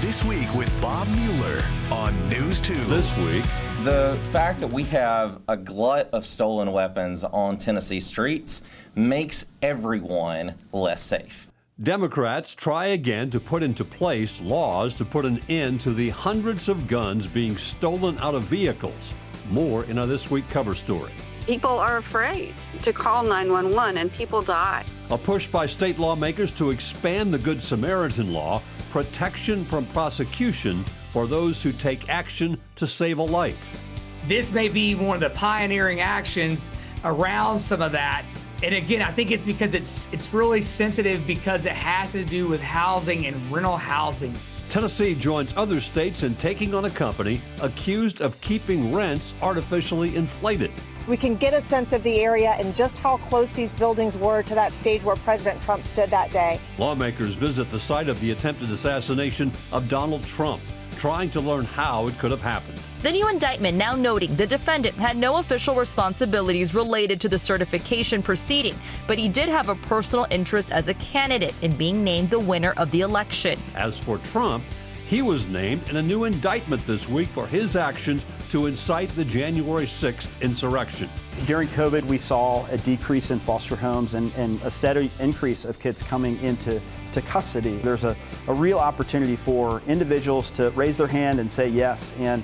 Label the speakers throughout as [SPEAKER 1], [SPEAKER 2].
[SPEAKER 1] This Week with Bob Mueller on News 2.
[SPEAKER 2] This week,
[SPEAKER 3] the fact that we have a glut of stolen weapons on Tennessee streets makes everyone less safe.
[SPEAKER 2] Democrats try again to put into place laws to put an end to the hundreds of guns being stolen out of vehicles. More in a This Week cover story.
[SPEAKER 4] People are afraid to call 911 and people die.
[SPEAKER 2] A push by state lawmakers to expand the Good Samaritan law, protection from prosecution for those who take action to save a life.
[SPEAKER 5] This may be one of the pioneering actions around some of that. And again, I think it's because it's really sensitive because it has to do with housing and rental housing.
[SPEAKER 2] Tennessee joins other states in taking on a company accused of keeping rents artificially inflated.
[SPEAKER 6] We can get a sense of the area and just how close these buildings were to that stage where President Trump stood that day.
[SPEAKER 2] Lawmakers visit the site of the attempted assassination of Donald Trump, trying to learn how it could have happened.
[SPEAKER 7] The new indictment now noting the defendant had no official responsibilities related to the certification proceeding, but he did have a personal interest as a candidate in being named the winner of the election.
[SPEAKER 2] As for Trump, he was named in a new indictment this week for his actions to incite the January 6th insurrection.
[SPEAKER 8] During COVID, we saw a decrease in foster homes and a steady increase of kids coming into custody. There's a real opportunity for individuals to raise their hand and say yes, and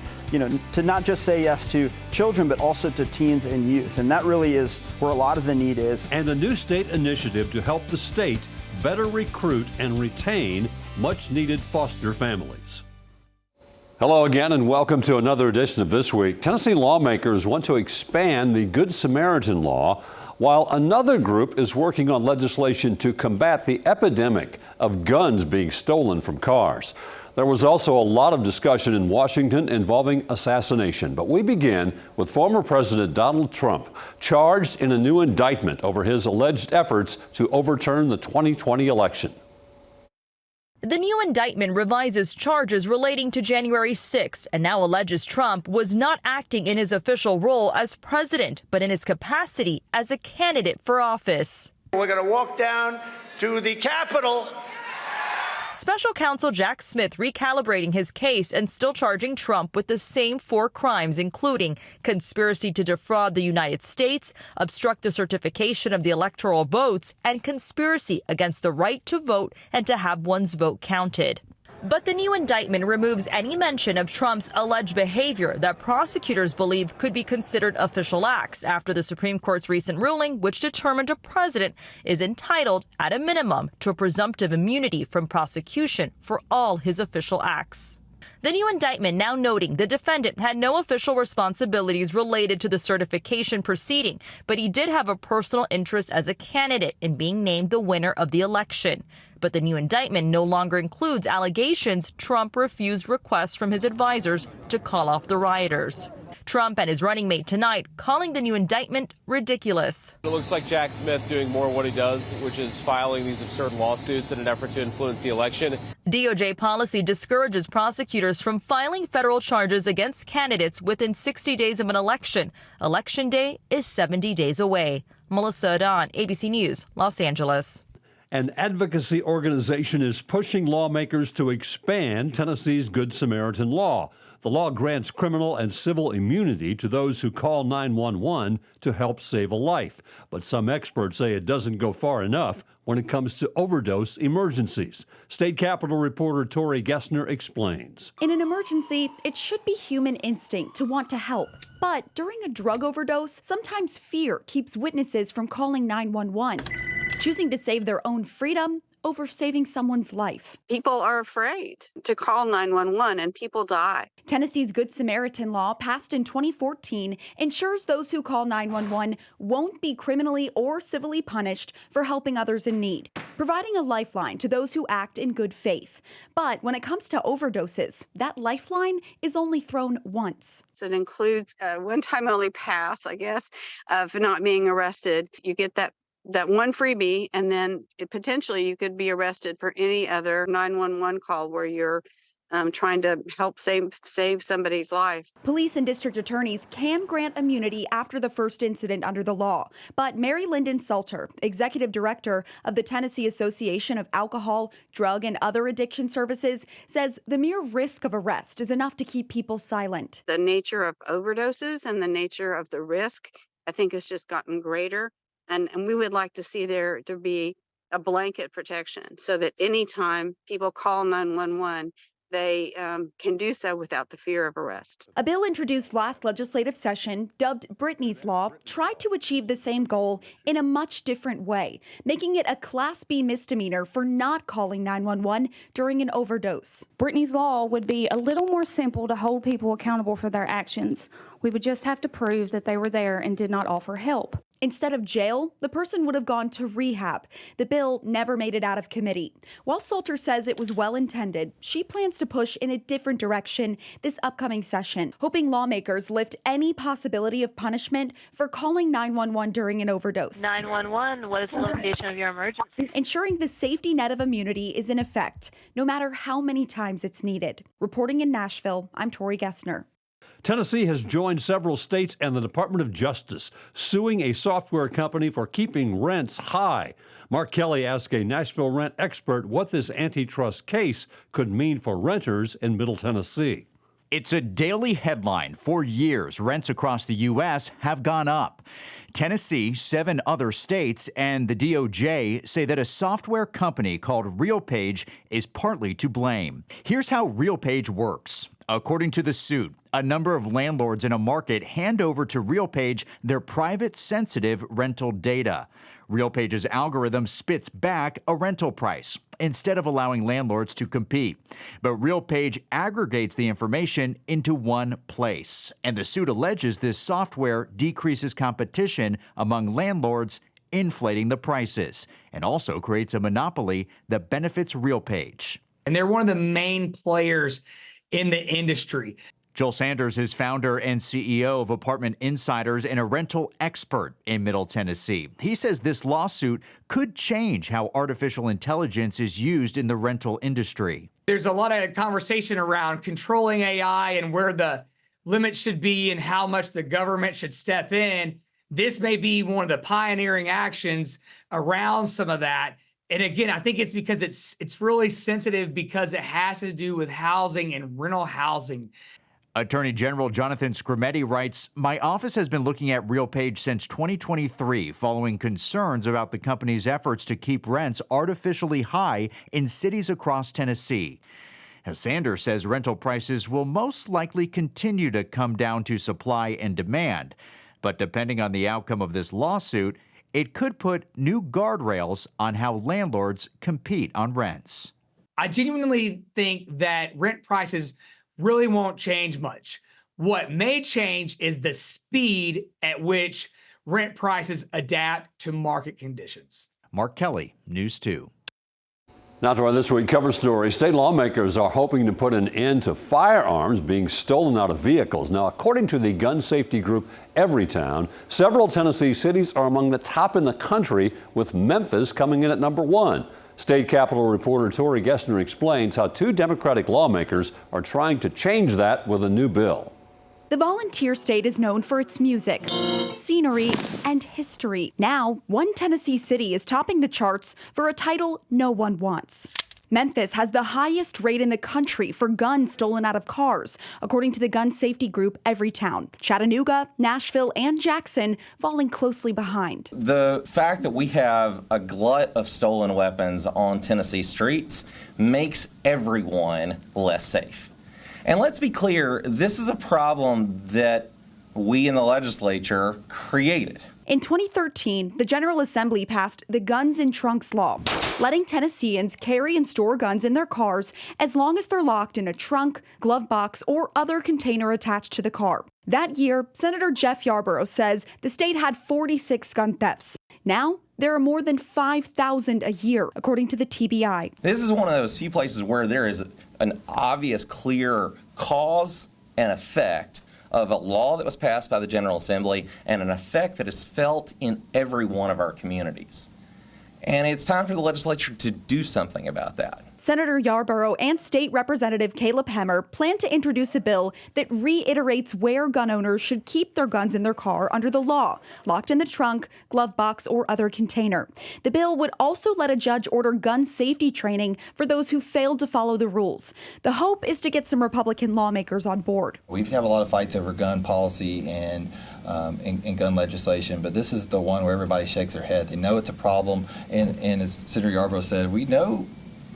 [SPEAKER 8] to not just say yes to children, but also to teens and youth. And that really is where a lot of the need is.
[SPEAKER 2] And a new state initiative to help the state better recruit and retain much-needed foster families. Hello again and welcome to another edition of This Week. Tennessee lawmakers want to expand the Good Samaritan law, while another group is working on legislation to combat the epidemic of guns being stolen from cars. There was also a lot of discussion in Washington involving assassination, but we begin with former President Donald Trump, charged in a new indictment over his alleged efforts to overturn the 2020 election.
[SPEAKER 7] The new indictment revises charges relating to January 6th and now alleges Trump was not acting in his official role as president, but in his capacity as a candidate for office.
[SPEAKER 9] We're going to walk down to the Capitol.
[SPEAKER 7] Special counsel Jack Smith recalibrating his case and still charging Trump with the same 4 crimes, including conspiracy to defraud the United States, obstruct the certification of the electoral votes, and conspiracy against the right to vote and to have one's vote counted. But the new indictment removes any mention of Trump's alleged behavior that prosecutors believe could be considered official acts after the Supreme Court's recent ruling, which determined a president is entitled, at a minimum, to a presumptive immunity from prosecution for all his official acts. The new indictment now noting the defendant had no official responsibilities related to the certification proceeding, but he did have a personal interest as a candidate in being named the winner of the election. But the new indictment no longer includes allegations Trump refused requests from his advisors to call off the rioters. Trump and his running mate tonight calling the new indictment ridiculous.
[SPEAKER 10] It looks like Jack Smith doing more of what he does, which is filing these absurd lawsuits in an effort to influence the election.
[SPEAKER 7] DOJ policy discourages prosecutors from filing federal charges against candidates within 60 days of an election. Election day is 70 days away. Melissa Adon, ABC News, Los Angeles.
[SPEAKER 2] An advocacy organization is pushing lawmakers to expand Tennessee's Good Samaritan law. The law grants criminal and civil immunity to those who call 911 to help save a life. But some experts say it doesn't go far enough when it comes to overdose emergencies. State Capitol reporter Tori Gessner explains.
[SPEAKER 11] In an emergency, it should be human instinct to want to help. But during a drug overdose, sometimes fear keeps witnesses from calling 911, choosing to save their own freedom over saving someone's life.
[SPEAKER 4] People are afraid to call 911 and people die.
[SPEAKER 11] Tennessee's Good Samaritan law, passed in 2014, ensures those who call 911 won't be criminally or civilly punished for helping others in need, providing a lifeline to those who act in good faith. But when it comes to overdoses, that lifeline is only thrown once.
[SPEAKER 4] So it includes a one-time only pass, I guess, of not being arrested. You get that one freebie, and then potentially you could be arrested for any other 911 call where you're trying to help save somebody's life.
[SPEAKER 11] Police and district attorneys can grant immunity after the first incident under the law, but Mary Lyndon Salter, executive director of the Tennessee Association of Alcohol, Drug, and Other Addiction Services, says the mere risk of arrest is enough to keep people silent.
[SPEAKER 4] The nature of overdoses and the nature of the risk, I think, has just gotten greater, and we would like to see there be a blanket protection so that anytime people call 911, they can do so without the fear of arrest.
[SPEAKER 11] A bill introduced last legislative session, dubbed Brittany's Law, tried to achieve the same goal in a much different way, making it a Class B misdemeanor for not calling 911 during an overdose.
[SPEAKER 12] Brittany's Law would be a little more simple to hold people accountable for their actions. We would just have to prove that they were there and did not offer help.
[SPEAKER 11] Instead of jail, the person would have gone to rehab. The bill never made it out of committee. While Salter says it was well intended, she plans to push in a different direction this upcoming session, hoping lawmakers lift any possibility of punishment for calling 911 during an overdose.
[SPEAKER 13] 911, what is the location of your emergency?
[SPEAKER 11] Ensuring the safety net of immunity is in effect, no matter how many times it's needed. Reporting in Nashville, I'm Tori Gessner.
[SPEAKER 2] Tennessee has joined several states and the Department of Justice, suing a software company for keeping rents high. Mark Kelly asked a Nashville rent expert what this antitrust case could mean for renters in Middle Tennessee.
[SPEAKER 14] It's a daily headline. For years, rents across the U.S. have gone up. Tennessee, 7 other states, and the DOJ say that a software company called RealPage is partly to blame. Here's how RealPage works. According to the suit, a number of landlords in a market hand over to RealPage their private, sensitive rental data. RealPage's algorithm spits back a rental price instead of allowing landlords to compete. But RealPage aggregates the information into one place, and the suit alleges this software decreases competition among landlords, inflating the prices, and also creates a monopoly that benefits RealPage.
[SPEAKER 5] And they're one of the main players in the industry.
[SPEAKER 14] Joel Sanders is founder and CEO of Apartment Insiders and a rental expert in Middle Tennessee. He says this lawsuit could change how artificial intelligence is used in the rental industry.
[SPEAKER 5] There's a lot of conversation around controlling AI and where the limits should be and how much the government should step in. This may be one of the pioneering actions around some of that. And again, I think it's because it's really sensitive because it has to do with housing and rental housing.
[SPEAKER 14] Attorney General Jonathan Skrmetti writes, "My office has been looking at RealPage since 2023, following concerns about the company's efforts to keep rents artificially high in cities across Tennessee." As Sanders says, rental prices will most likely continue to come down to supply and demand. But depending on the outcome of this lawsuit, it could put new guardrails on how landlords compete on rents.
[SPEAKER 5] I genuinely think that rent prices really won't change much. What may change is the speed at which rent prices adapt to market conditions.
[SPEAKER 14] Mark Kelly, News 2.
[SPEAKER 2] Now to our This Week cover story. State lawmakers are hoping to put an end to firearms being stolen out of vehicles. Now, according to the gun safety group Everytown, several Tennessee cities are among the top in the country, with Memphis coming in at number 1. State Capitol reporter Tori Gessner explains how 2 Democratic lawmakers are trying to change that with a new bill.
[SPEAKER 11] The volunteer state is known for its music, scenery, and history. Now, one Tennessee city is topping the charts for a title no one wants. Memphis has the highest rate in the country for guns stolen out of cars, according to the gun safety group Everytown. Chattanooga, Nashville, and Jackson falling closely behind.
[SPEAKER 3] The fact that we have a glut of stolen weapons on Tennessee streets makes everyone less safe. And let's be clear, this is a problem that we in the legislature created.
[SPEAKER 11] In 2013, the General Assembly passed the Guns in Trunks law, letting Tennesseans carry and store guns in their cars as long as they're locked in a trunk, glove box, or other container attached to the car. That year, Senator Jeff Yarborough says the state had 46 gun thefts. Now, there are more than 5,000 a year, according to the TBI.
[SPEAKER 3] This is one of those few places where there is an obvious, clear cause and effect of a law that was passed by the General Assembly and an effect that is felt in every one of our communities. And it's time for the legislature to do something about that.
[SPEAKER 11] Senator Yarborough and State Representative Caleb Hemmer plan to introduce a bill that reiterates where gun owners should keep their guns in their car under the law, locked in the trunk, glove box, or other container. The bill would also let a judge order gun safety training for those who failed to follow the rules. The hope is to get some Republican lawmakers on board.
[SPEAKER 15] We've had a lot of fights over gun policy and gun legislation, but this is the one where everybody shakes their head. They know it's a problem, and as Senator Yarborough said, we know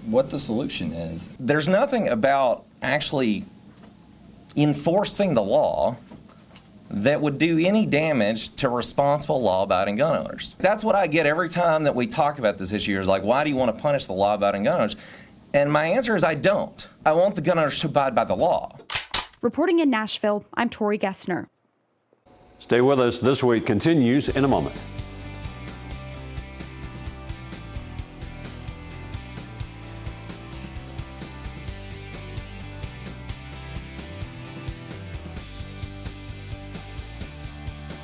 [SPEAKER 15] what the solution is.
[SPEAKER 3] There's nothing about actually enforcing the law that would do any damage to responsible law-abiding gun owners. That's what I get every time that we talk about this issue, is like, why do you want to punish the law-abiding gun owners? And my answer is I don't. I want the gun owners to abide by the law.
[SPEAKER 11] Reporting in Nashville, I'm Tori Gessner.
[SPEAKER 2] Stay with us. This Week continues in a moment.